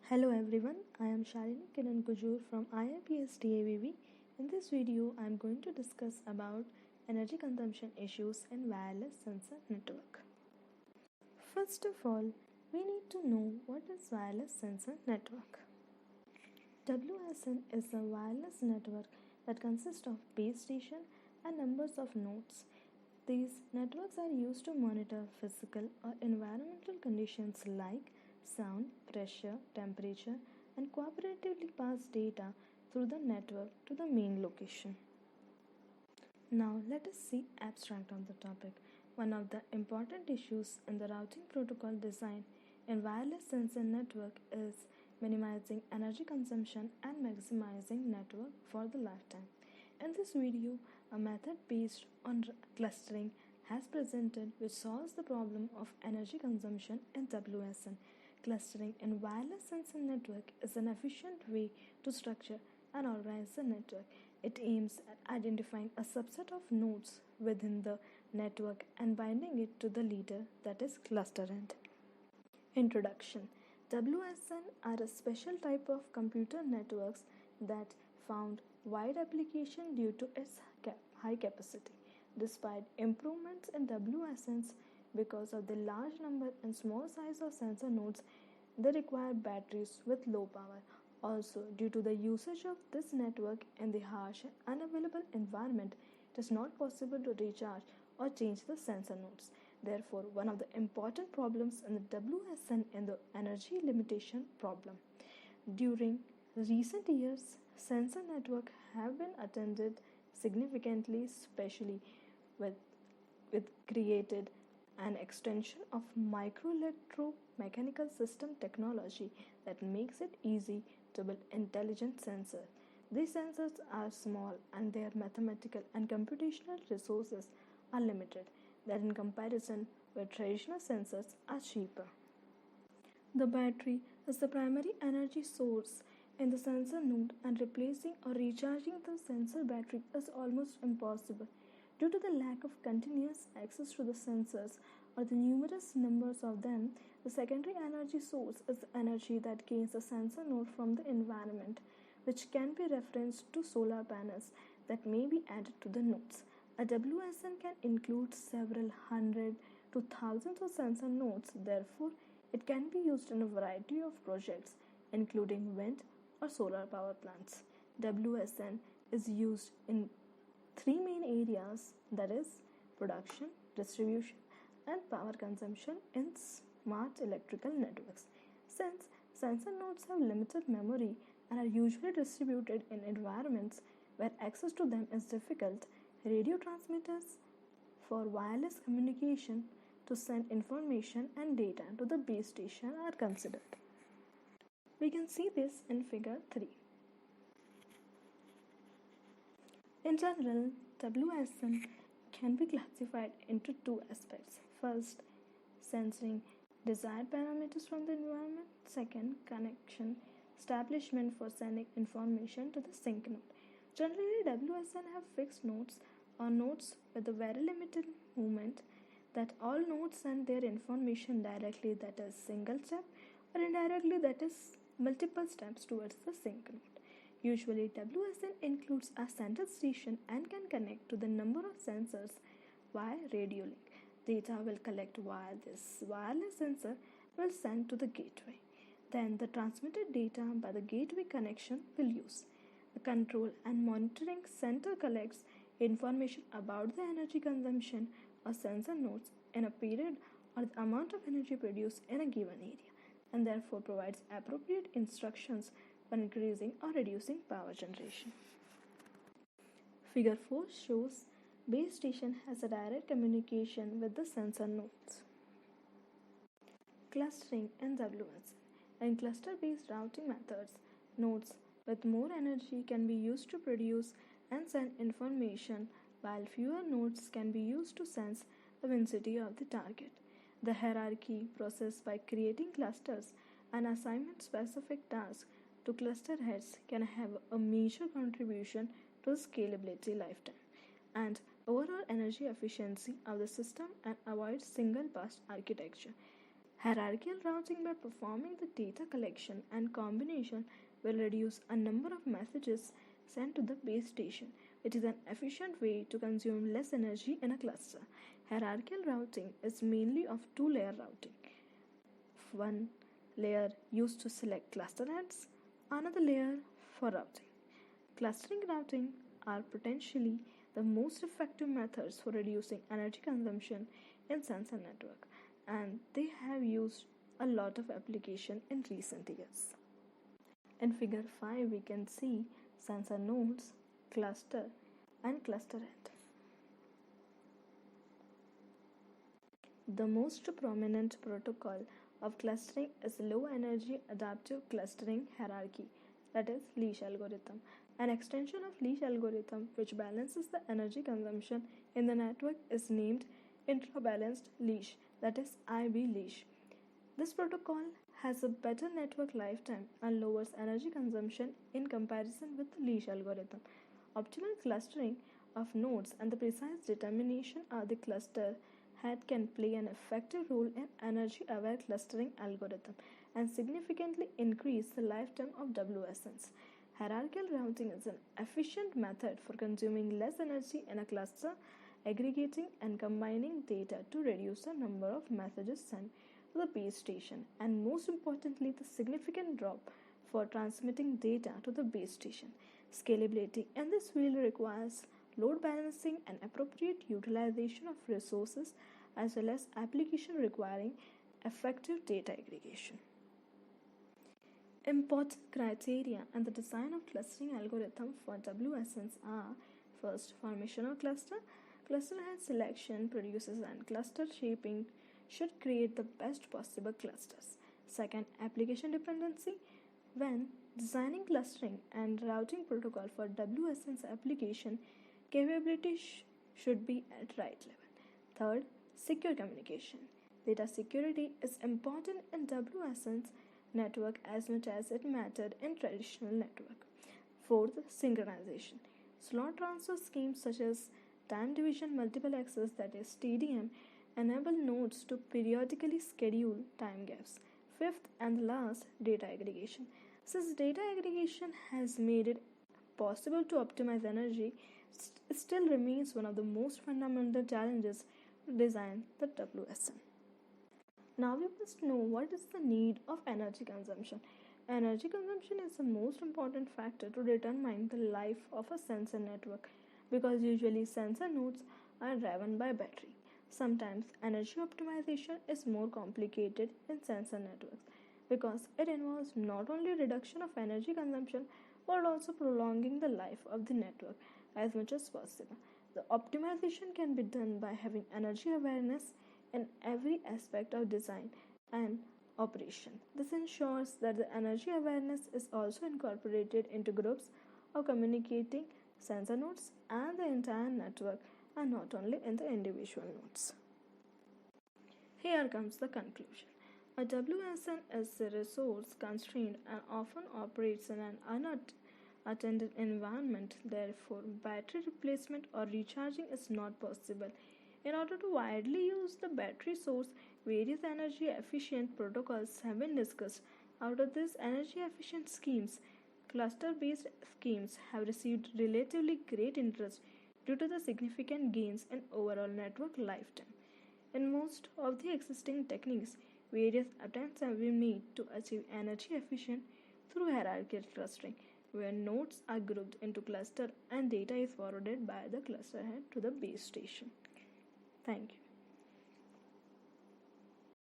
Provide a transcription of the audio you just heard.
Hello everyone, I am Shalini Kiran Kujur from IIPS DAVV. In this video, I am going to discuss about energy consumption issues in wireless sensor network. First of all, we need to know what is wireless sensor network. WSN is a wireless network that consists of base station and numbers of nodes. These networks are used to monitor physical or environmental conditions like sound, pressure, temperature, and cooperatively pass data through the network to the main location. Now let us see abstract on the topic. One of the important issues in the routing protocol design in wireless sensor network is minimizing energy consumption and maximizing network for the lifetime. In this video, a method based on clustering has presented which solves the problem of energy consumption in WSN. Clustering in wireless sensor network is an efficient way to structure and organize the network. It aims at identifying a subset of nodes within the network and binding it to the leader, that is cluster end. Introduction. WSN are a special type of computer networks that found wide application due to its high capacity. Despite improvements in WSNs because of the large number and small size of sensor nodes, they require batteries with low power. Also, due to the usage of this network in the harsh and unavailable environment, it is not possible to recharge or change the sensor nodes. Therefore, one of the important problems in the WSN is the energy limitation problem. During recent years, sensor networks have been attended significantly, especially with created an extension of microelectromechanical system technology that makes it easy to build intelligent sensors. These sensors are small and their mathematical and computational resources are limited, that in comparison with traditional sensors are cheaper. The battery is the primary energy source in the sensor node, and replacing or recharging the sensor battery is almost impossible. Due to the lack of continuous access to the sensors or the numerous numbers of them, the secondary energy source is the energy that gains the sensor node from the environment, which can be referenced to solar panels that may be added to the nodes. A WSN can include several hundred to thousands of sensor nodes, therefore, it can be used in a variety of projects, including wind or solar power plants. WSN is used in three main areas, that is production, distribution, and power consumption in smart electrical networks. Since sensor nodes have limited memory and are usually distributed in environments where access to them is difficult, radio transmitters for wireless communication to send information and data to the base station are considered. We can see this in figure 3. In general, WSN can be classified into two aspects. First, sensing desired parameters from the environment. Second, connection establishment for sending information to the sync node. Generally, WSN have fixed nodes or nodes with a very limited movement, that all nodes send their information directly, that is single step, or indirectly, that is multiple steps towards the sync node. Usually, WSN includes a central station and can connect to the number of sensors via radio link. Data will collect via this wireless sensor will send to the gateway. Then the transmitted data by the gateway connection will use. The control and monitoring center collects information about the energy consumption of sensor nodes in a period or the amount of energy produced in a given area, and therefore provides appropriate instructions for increasing or reducing power generation. Figure 4 shows base station has a direct communication with the sensor nodes. Clustering in WSN. In cluster-based routing methods, nodes with more energy can be used to produce and send information, while fewer nodes can be used to sense the vicinity of the target. The hierarchy process by creating clusters and assignment specific tasks to cluster heads can have a major contribution to scalability lifetime and overall energy efficiency of the system and avoid single pass architecture. Hierarchical routing by performing the data collection and combination will reduce a number of messages sent to the base station, which is an efficient way to consume less energy in a cluster. Hierarchical routing is mainly of two-layer routing. One layer used to select cluster heads, another layer for routing. Clustering routing are potentially the most effective methods for reducing energy consumption in sensor network, and they have used a lot of application in recent years. In figure 5 we can see sensor nodes, cluster and cluster head. The most prominent protocol of clustering is low energy adaptive clustering hierarchy, that is leash algorithm. An extension of leash algorithm which balances the energy consumption in the network is named intra-balanced leash, that is IB leash. This protocol has a better network lifetime and lowers energy consumption in comparison with the leash algorithm. Optimal clustering of nodes and the precise determination of the cluster head can play an effective role in energy-aware clustering algorithm and significantly increase the lifetime of WSNs. Hierarchical routing is an efficient method for consuming less energy in a cluster, aggregating and combining data to reduce the number of messages sent to the base station, and most importantly, the significant drop for transmitting data to the base station. Scalability in this field requires load balancing and appropriate utilization of resources, as well as application requiring effective data aggregation. Important criteria and the design of clustering algorithm for WSNs are: first, formation of cluster. Cluster head selection, produces and cluster shaping should create the best possible clusters. Second, application dependency. When designing clustering and routing protocol for WSNs application, capability should be at right level. Third, secure communication. Data security is important in WSNs network as much as it mattered in traditional network. Fourth, synchronization. Slot transfer schemes such as time division multiple access, that is TDM, enable nodes to periodically schedule time gaps. Fifth and last, data aggregation. Since data aggregation has made it possible to optimize energy, it still remains one of the most fundamental challenges to design the WSN. Now we must know what is the need of energy consumption. Energy consumption is the most important factor to determine the life of a sensor network, because usually sensor nodes are driven by battery. Sometimes energy optimization is more complicated in sensor networks because it involves not only reduction of energy consumption but also prolonging the life of the network as much as possible. The optimization can be done by having energy awareness in every aspect of design and operation. This ensures that the energy awareness is also incorporated into groups of communicating sensor nodes and the entire network, and not only in the individual nodes. Here comes the conclusion. A WSN is a resource constrained and often operates in an unattended environment. Therefore, battery replacement or recharging is not possible. In order to widely use the battery source, various energy efficient protocols have been discussed. Out of these energy efficient schemes, cluster based schemes have received relatively great interest due to the significant gains in overall network lifetime. In most of the existing techniques, various attempts have been made to achieve energy efficient through hierarchical clustering, where nodes are grouped into cluster and data is forwarded by the cluster head to the base station. Thank you.